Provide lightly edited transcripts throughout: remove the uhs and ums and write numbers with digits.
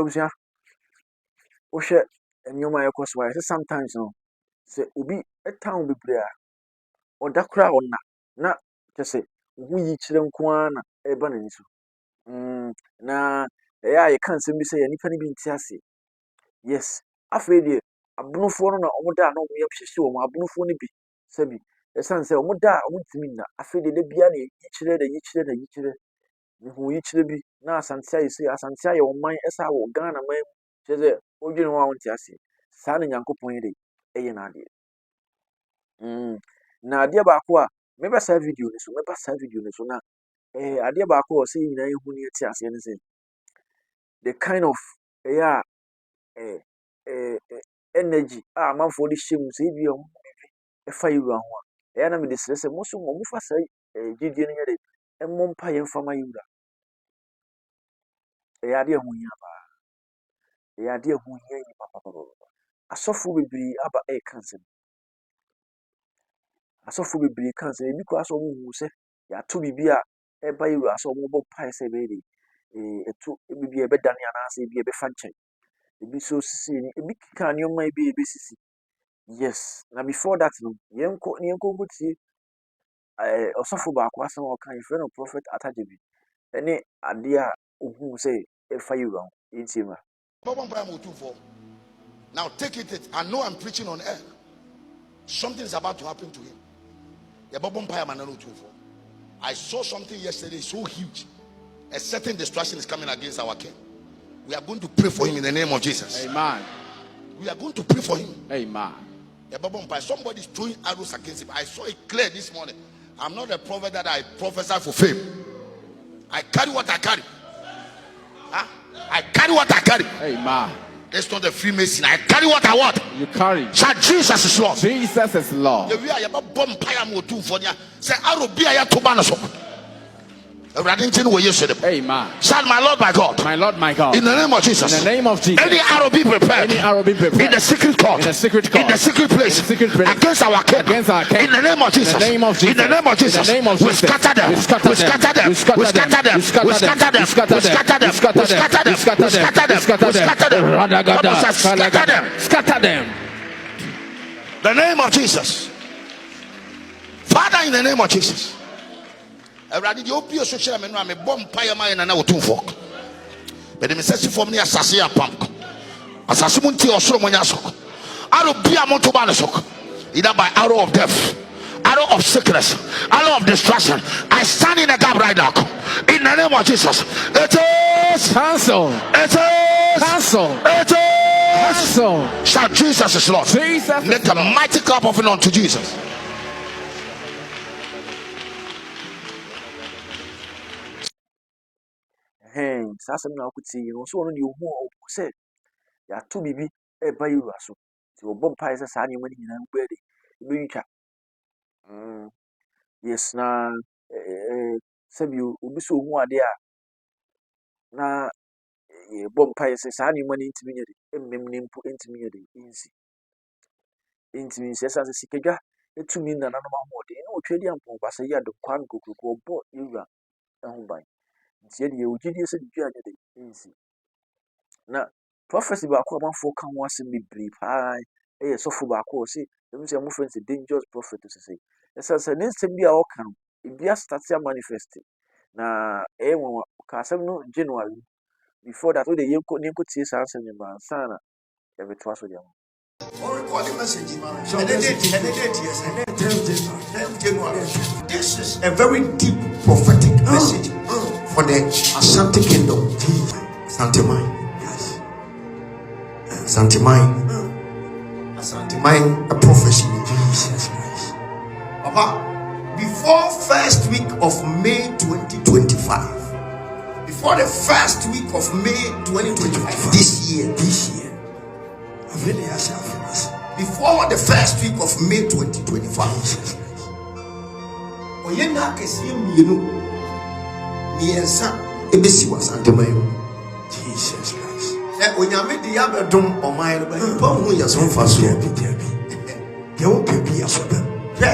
obusua wohwɛ nneɛma a ɛkɔ so a sometimes no sɛ obi town bebree a ɔda koraa a ɔna na kyɛ sɛ wo yi kyerɛ nko ara na ɛba n'ani so na ɛyɛ a yɛka nsɛm bi sɛ yɛ nnipa no bi nte ase yes afei deɛ abonofoɔ no na ɔmo da a na ɔmo yɛ hyehyɛ wɔn abonofoɔ no bi sɛbi ɛsiane sɛ ɔmo da a ɔmo ntumi nna afei deɛ da biara na yi kyerɛ mehu yi kyerɛ bi na asante ayɛ sɛ asante ayɛ ɔman ɛsa wɔ Ghana man mu kyerɛ sɛ wodwene ho a wonte ase saa na Nyankopɔn yɛ de ɛyɛ n'adeɛ na adeɛ baako a meba saa video no so na adeɛ baako a ɔsɛ yɛn nyinaa yɛhu ne yɛte aseɛ ne sɛ the kind of ɛyɛ a energy a amanfoɔ de hyɛ mu sɛ ebi a ɔmo bibi ɛfa yɛwura ho a ɛyɛ na mede srɛ sɛ mo nso mo fa saa gyidie no yɛ de ɛmmɔ mpa yɛn mfama yɛwura ɛyɛ adeɛ ho hia paa ɛyɛ adeɛ ho hia yi papapapa asɔfoɔ bebree aba ɛka nsɛm asɔfoɔ bebree ka nsɛm ebi koraa sɛ ɔmo hu sɛ yɛato biribi a ɛba yɛwura sɛ ɔmo bɔ mpae sɛ ɛbɛyɛ de ɛto ebi a ɛbɛdane anaasɛ ebi a ɛbɛfa nkyɛn ebi so sisi ebi keka nneɛma ebi a ɛbɛsisi yes na before that no yɛnkɔ tie ɔsɔfo baako asɛm a ɔka yɛfrɛ no prophet atajebi ɛne adeɛ a ohu sɛ ɛfa yɛwura ho yɛntie ma now take it. I know I'm preaching on air. Something is about to happen to him. I saw something yesterday so huge. A certain destruction is coming against our king. We are going to pray for him in the name of Jesus. Amen. We are going to pray for him. Amen. Somebody is throwing arrows against him. I saw it clear this morning. I'm not a prophet that I prophesy for fame. I carry what I carry. I carry what I carry. Amen. It's not a Freemason. I carry what I want. You carry. Shout, Jesus is Lord. Jesus is Lord. Amen. Shout, my Lord, my God. My Lord, my God. In the name of Jesus. In the name of Jesus. Any arrow be prepared. Any arrow be prepared. In the secret court. In the secret court. In the secret place. In the secret place. Against our king. Against our king. In the name of Jesus. In the name of Jesus. In the name of Jesus. In the name of Jesus. We scatter them. We scatter We scatter them. We scatter We scatter them. We scatter We scatter them. We scatter We scatter them. We scatter We scatter them. We scatter We scatter them. We scatter them. We scatter them. Scatter them. The name of Jesus. Father, in the name of Jesus. Already the opiate social men are bomb pie mine and now 2 fork. But the necessity for me as a pump. As a simunti or so monasok. Arrow be a motobanesok. Either by arrow of death, arrow of sickness, arrow of destruction. I stand in the gap right now. In the name of Jesus. It is cancel. It is cancel. It is cancel. Shout, Jesus is Lord. Jesus. Make a mighty clap of it unto Jesus. saa asɛm na wokotie yi no so ɔno deɛ ohu a ɔhu sɛ yɛato biribi ɛba yɛwura so nti ɔbɔ mpaeɛ sɛ saa nneɛma no nyinaa wobɛyɛ de ɛbɛtwa yes na sɛbio obi sɛ ɔhu adeɛ a na yɛbɔ mpaeɛ sɛ saa nneɛma no ntumi nyɛ de mmem ne mpo ntumi nyɛ de ntumi nsi ɛsiane sɛ sikadwa ɛtumi nananom ahoɔden na ɔtwa di ampɔnkwasɛ yi adekwa no kokroko ɔbɔ yɛwura ho ban nti yɛde yɛwɔ gyidie sɛ dua nyɛ de nsi na prophecy baako a amanfoɔ ka ho asɛm bebree paa ɛyɛ sɔfo baako a ɔse ɛmu sɛ ɛmofrɛ no sɛ dangerous prophet sɛ ɛsiane sɛ ne nsɛm bi a ɔka no ebi astate a manifest na ɛyɛ nwanwa ɔka asɛm no January before that wode yɛnkɔ tie saa asɛm no ma ansa na yɛbɛtoa so deɛ ho This is a very deep prophetic message for the Asante kingdom. Asante mine. Yes. Asante mine. Asante mine, a prophecy. Jesus Christ. Papa, before first week of May 2025, before the first week of May 2025, this year, before the first week of May 2025, Oyena kesi mienu miensa ebesi wasantemayo Jesus Christ. Onyame di abedom oman ba pa hu yaso faso de o kebi asoda pe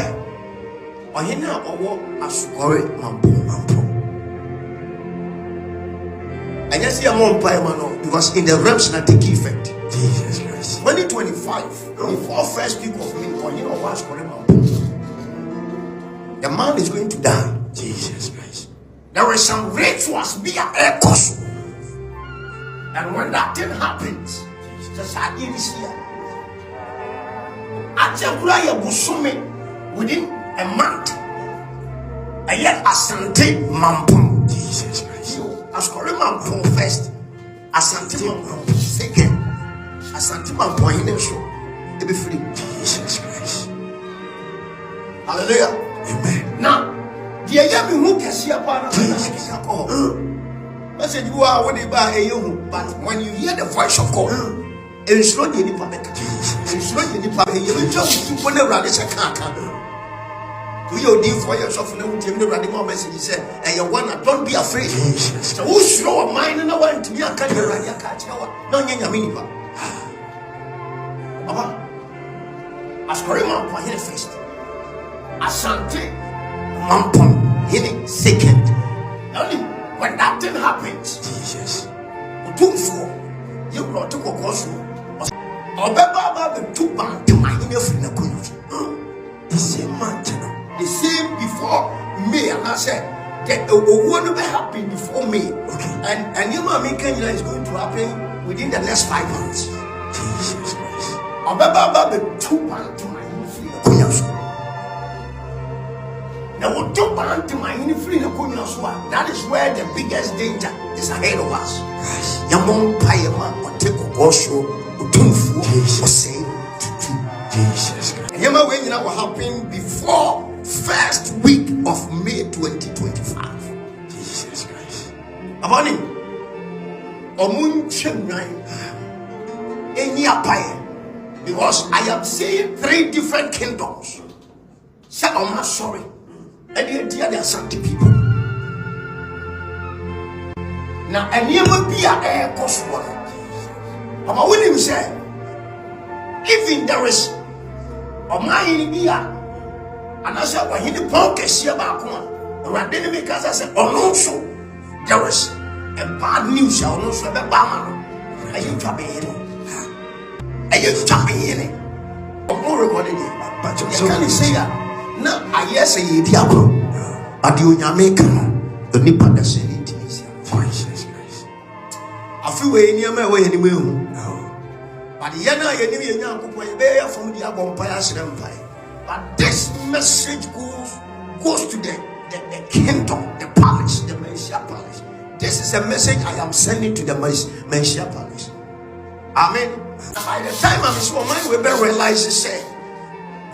oyena owo asukore mampo And you see a more man because in the realms not take effect. Jesus Christ. 2025, before first week of May, the man is going to die. Jesus Christ. There is some rituals be a air cost. And when that thing happens, just like this year, within a month, I yet asante mampum. Jesus Christ. As mampum first, asante mampum second, asante mampum in the show. It be free. Jesus Christ. Hallelujah. Amen. Now, the Yami who can see upon us. Message you are when you buy a young, but when you hear the voice of God, it's not any public. It's not any public. You will just whenever I can't. Do you deal for yourself? No, the radical message he said, and you wanna don't be afraid. So who slow a mind and I want to be a kind of radio catch? No, you're minimal. As Korima for his first, Asante Mampum, hitting second. Only when that thing happens, Jesus, you brought to Kokosu, or Baba, the 2 pounds to my inner friend. The same man, the same before me, and I said that what will happen before me. Okay. And you know, Kenya is going to happen within the next 5 months. Jesus Christ. Or Baba, the 2 pounds to my inner friend. Now, that is where the biggest danger is ahead of us. Jesus Christ. And what will happen before first week of May 2025. Jesus Christ. Because I am seeing 3 different kingdoms. Say, I'm not sorry. And you dear the Asante people. Now, and you will be a air cost one. I'm a winning say, even there is a mind be and I said, when he the podcast here back one, and then because I said, oh, no, so there is a bad news. I will not the Bama. Are you jumping in? Are you jumping in? I'm more recording it, but you can't say that. Now, I yes, a diablo. But you make the nipper that say it is. I feel way my way anyway. But the Yana enemy and young people from the Abompires Empire. But this message goes to the kingdom, the palace, the Messiah palace. This is a message I am sending to the Messiah palace. Amen. By the time I'm so mind, we better realize this.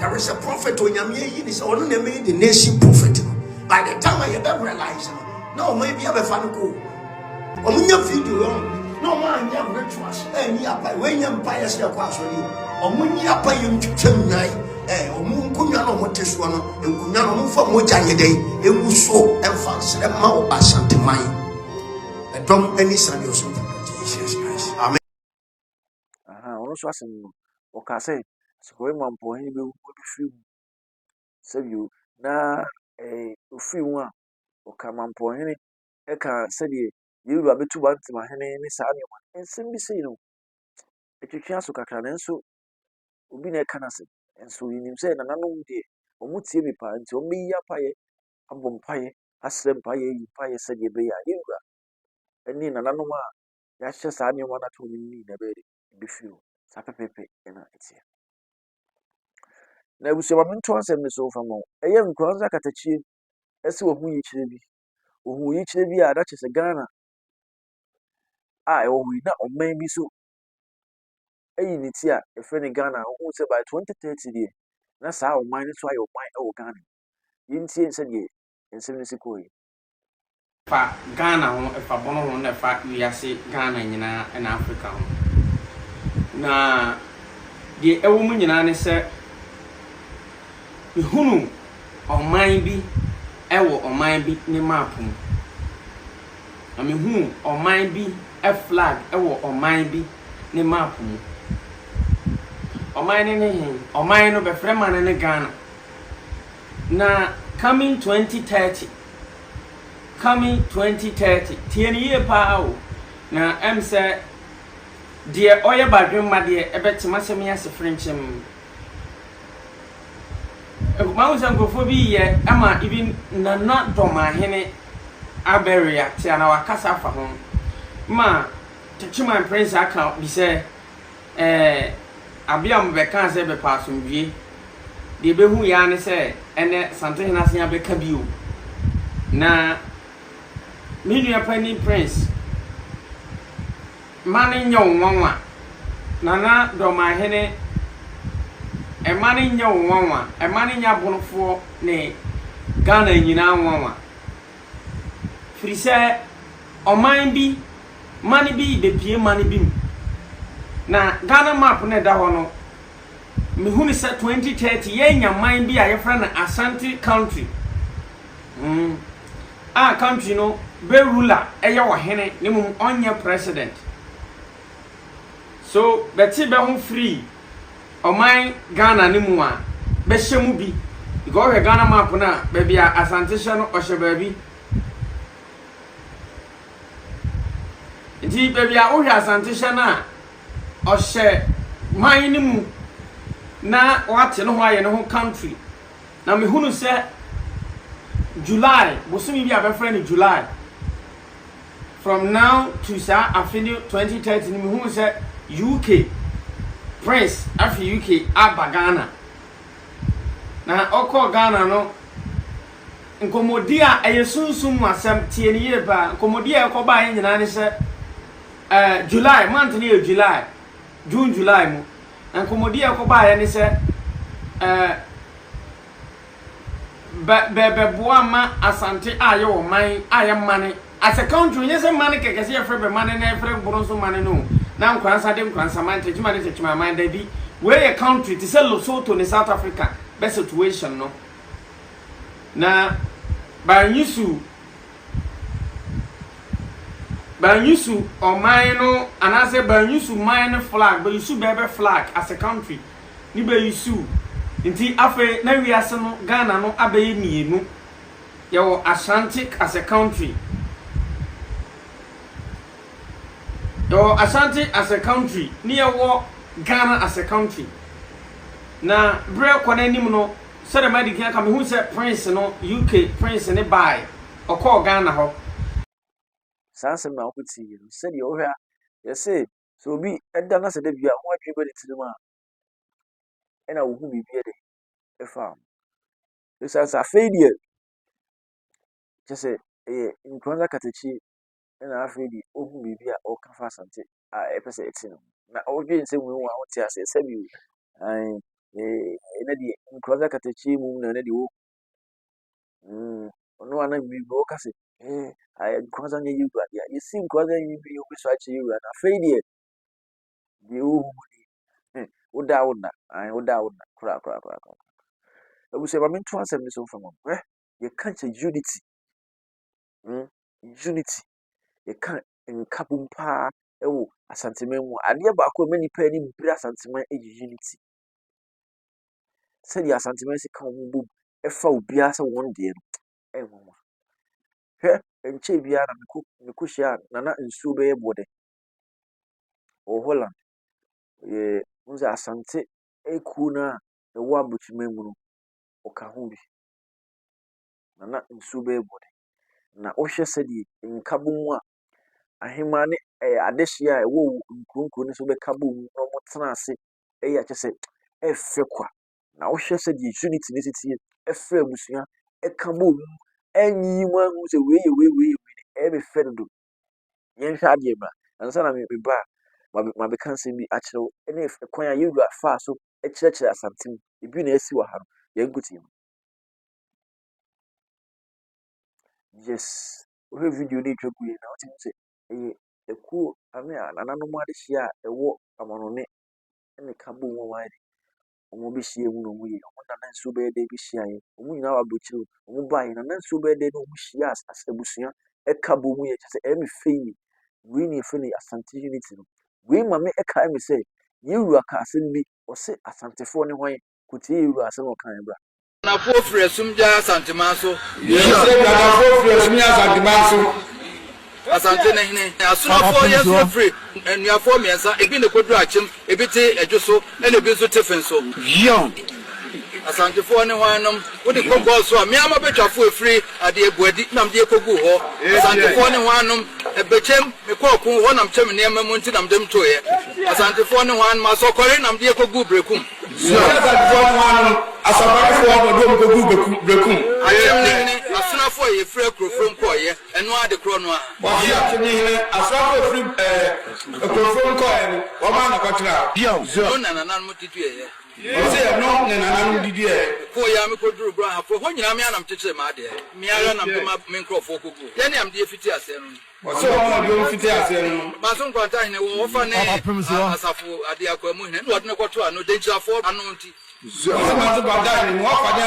There is a prophet when you mean is only made the nation prophet. By the time I ever realize, no, maybe I'm a fan of cool. Or when you video, no man, you have rituals, and you are when you empire your quality. Or when you are paying to tonight, or moon Kunyano Monteswano, and Kunyano for Mojay day, it was so emphasis and more ASANTEHENE. And don't any son yourself. Jesus Christ. Amen. Also, as in Okase, so when one point will be free. Save you now a free one. Okamampohene eka said you will be 2 months my hen any sani one and simply say no etwetwe aso kakra na nso obi na eka nase enso yinim say na nanom de omutie mi pa nti omeyi apaye abompaye asrempaye yipaye sede be ya yewura eni na nanom a ya hye sani one na to ni na be be fiu sapepepe na etie na ebuso ma mento asem ne so famo eye nkwanza katachie esi wo hu yi kire bi ohu yi kire bi a da chese Ghana ohu na oman bi so eyi ni ti a efe ni Ghana ohu se by 2030 die na sa oman ni so ayo oman e wo Ghana yintie se die ensem ni sikoyi fa Ghana ho fa bono ho na fa wiase Ghana nyina na Africa ho na die ewo mu nyina ne se ihunu oman bi ewo oman bi ni map mu amehunu oman bi flag ewo oman bi ni map mu oman ni hin oman no be frema ne Ghana na coming 2030 tieni ye pa o na em say de oye badwem ma de ebetima sem ya se frenchim ma wo san kofo bi ye ama even nana domahene aberia ti ana wakasa fa ho ma Chima Prince account be say abiam be kan say be pasumdie de be hu ya ne say ene ASANTEHENE asia be ka bio na minu pani Prince mani nyonwanwa nana domahene e mani nyonwanwa e mani nya bonfo ne Ghana nyina nwanwa firi say oman bi mani bi be pie mani bi na Ghana map na da ho no me hu ni se 2030 ye nya man bi a ye fra na Asante country country no be ruler eye wo hene ne mum onye president so beti be ho free oman Ghana ne mu a be hyemu bi go he Ghana map na be bia Asante hye no ohye ba bi Inti baby a wohwe ASANTEHENE na ohye man ni mu na wate no ho aye no ho country na me hunu se July bosumi bi a be friend July from now to sa afini 2030 ni me hunu se UK Prince afi UK aba Ghana na oko Ghana no nkomodi a eyesunsum asem tie ni ye ba nkomodi a ekoba ye nyina ne se July month ni July June July mu nkomodi e ko ba ye ni se be boa ma Asante aye wo man aye mane as a country yes mane keke se efre be mane na efre bronso mane no na nkwansa de nkwansa man tejuma de tejuma man da bi we a country to say Lesotho ni South Africa be situation no na ba Banyusu or mine no and I say Banyusu mine flag but you su bebe flag as a country ni be yusu nti afa na wiase no Ghana no abaye mienu yo Asante as a country ni wo Ghana as a country na bre kwana nim no so the medical come who say Prince no UK Prince ne buy or call Ghana ho Sansem na okuti yi se de ohwa ye se so bi eda na se de bia ho adwe be de tinuma ena wo hu bibie de efa so sa fedie je se nkwanza katechi ena afedi ohu bibia o ka fa Asante a epese etino na odwe nse mu wa wote ase se bi ai ena di nkwanza katechi mu na di wo ono ana bibio ka se I kwanza nye you ya you see kwanza you be you so achi you na fedie di ohu ni oda ai oda kura abu se ba mentu asem ni so from you can't unity unity you can't nkabumpa ewo Asanteme mu ade ba ko mani pa ni bira Asanteme unity se di Asanteme se kan mu bu efa obia se won de no mama hwe enche bia na meku hia na nsuo be yebode o Holland unza Asante eku na ewo abuchime mu no o ka ho bi na nsuo be yebode na o hwe se di nkabum a ahemane adehia ewo nkunku ni so be kabum no mo tena ase eya che se efe kwa na o hwe se di unity ni titi efe abusua ekabum enyi mu ahu se we ebe fedo yen hwa de bra ansa na me ba ma be kan se bi a kire ene kwan ya yewu afa so e kire Asante ebi na esi wa ha no yen guti yes we video ni twagu na o tin se eku ame anano mu ade hia ewo amonone ene kabo mu wa de omo bi hia mu no mu ye omo na nso be de bi hia ye omo nyina wa bochiru omo ba ye na nso be de no mu hia asabusua ekabo mu ye se emi fei we ni fe ni Asante unity no we ma me eka emi se yewu aka asem bi o se Asantefo ni hwan kuti yewu asem o kan bra na fofre sumja Asantema so na fofre sumja Asantema so ASANTEHENE asonafo yeso free enuafo miensa ebi ne kodu achim ebi te edwoso ene ebi nso te fenso asantefo ne hwanom wodi kogo so a miama betwafo free ade ebuadi nam de kogu ho asantefo ne hwanom ebechem me kokun ho nam chem ne mamu nti nam dem toye asantefo ne hwanom asokore nam de kogu brekum asantefo ne hwanom asokore fo do kogu brekum ayemne asonafo ye free krofrom koye eno ade kro no a ayemne asonafo free krofrom koye o ma na kwatra yo na nanan mutituye Ose no na nananu didi e ko ya me koduru bra hafo ho nyina me anam tete ma de me ara na me nkrofo kogu ye ne am de fiti ase no ose o ma de fiti ase no ma so nkwanta hene wo fa ne asafo ade akwamu hene no de ne kwoto ano denjafo ano nti ose ma so nkwanta hene wo fa de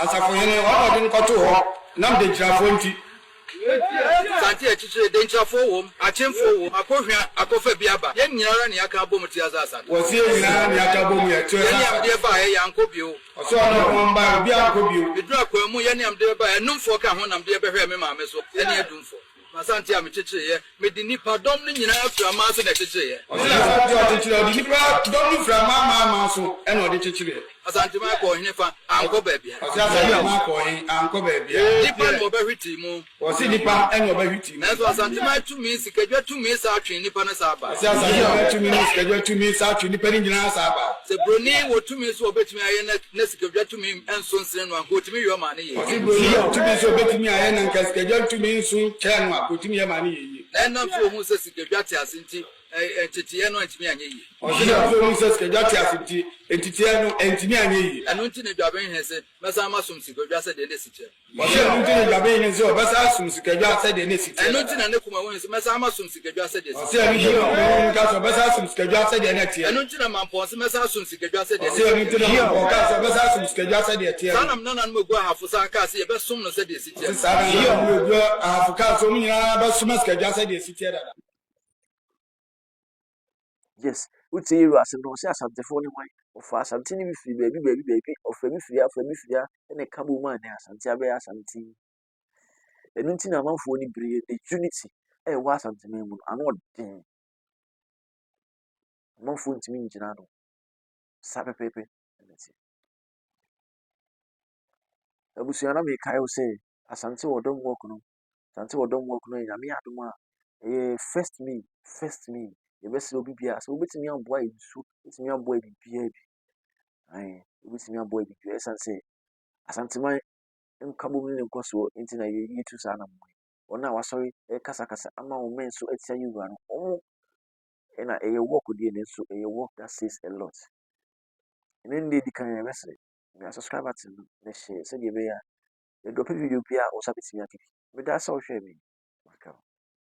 asafo hene wo de ne kwoto ho nam denjafo nti Santi echiche denjafo wo achemfo wo akohwa akofa biaba ye nyinara ne aka bom ti azasa wose nyinara ne aka bom ye to ye ne am de ba ye yanko bio ose ono ko mba bi anko bio edura kwamu ye ne am de ba ye numfo ka ho nam de behwe me maame so ye ne adumfo Santi am chiche ye me di nipa dom ne nyinara afra ma so na chiche ye Santi o chiche o di nipa dom ni fra ma so e no de chiche Asante ma ko hene fa anko ba bia Asante ma ko hin anko ba bia nipa no ba hwiti mu o si nipa e no ba hwiti na so asante ma tumi sikadwa tumi sa atwe nipa na sa ba asante ma tumi sikadwa tumi sa atwe nipa ni nyina sa ba se broni wo tumi so obetumi aye na sikadwa tumi enso nsene no anko tumi yo ma ne ye si broni tumi so obetumi aye na nka sikadwa tumi nso kye no anko tumi ye ma ne ye na nam so hu se sikadwa te asenti entity no entimi anye yi osina so hu se sikadwa te asenti entity no entimi anye yi anu nti ne dwabe he se mesa ma som sikadwa se de ne siche osina nti ne dwabe he se o besa som sikadwa se de ne siche anu nti na ne kuma hu se mesa ma som sikadwa se de siche osina nti ne ka so besa som sikadwa se de ne tie anu nti na mampo se mesa som sikadwa se de osina nti na mampo ka so besa som sikadwa se de tie sanam nana no go hafu sa ka se ye be som no se de siche sanam no go hafu ka so mu nyina ba som sikadwa se de siche dada Yes, uti yiru asem no se asantefo ne hwan ofa asante ne bi firi baabi ofa mi firi ene ka bo ma ne asante abe asante enu nti na manfo ni bire the unity wa asante me mu ano den manfo ntimi ngina no sa pepepe eneti abusuana na me kai o se asante wodom work no nyame adom a first me yebesi obi bia so obetimi aboa ensu betimi aboa bibia bi obetimi aboa bibia esanse asanteman nkabo ne nkoso nti na ye tu sa na mo ona wasori kasa ama o men so etia yiwa no o na work die ne so work that says a lot and then kan yebese me subscribe to no share se die be ya e drop video bia o sabetimi akibi me da sa o hwe me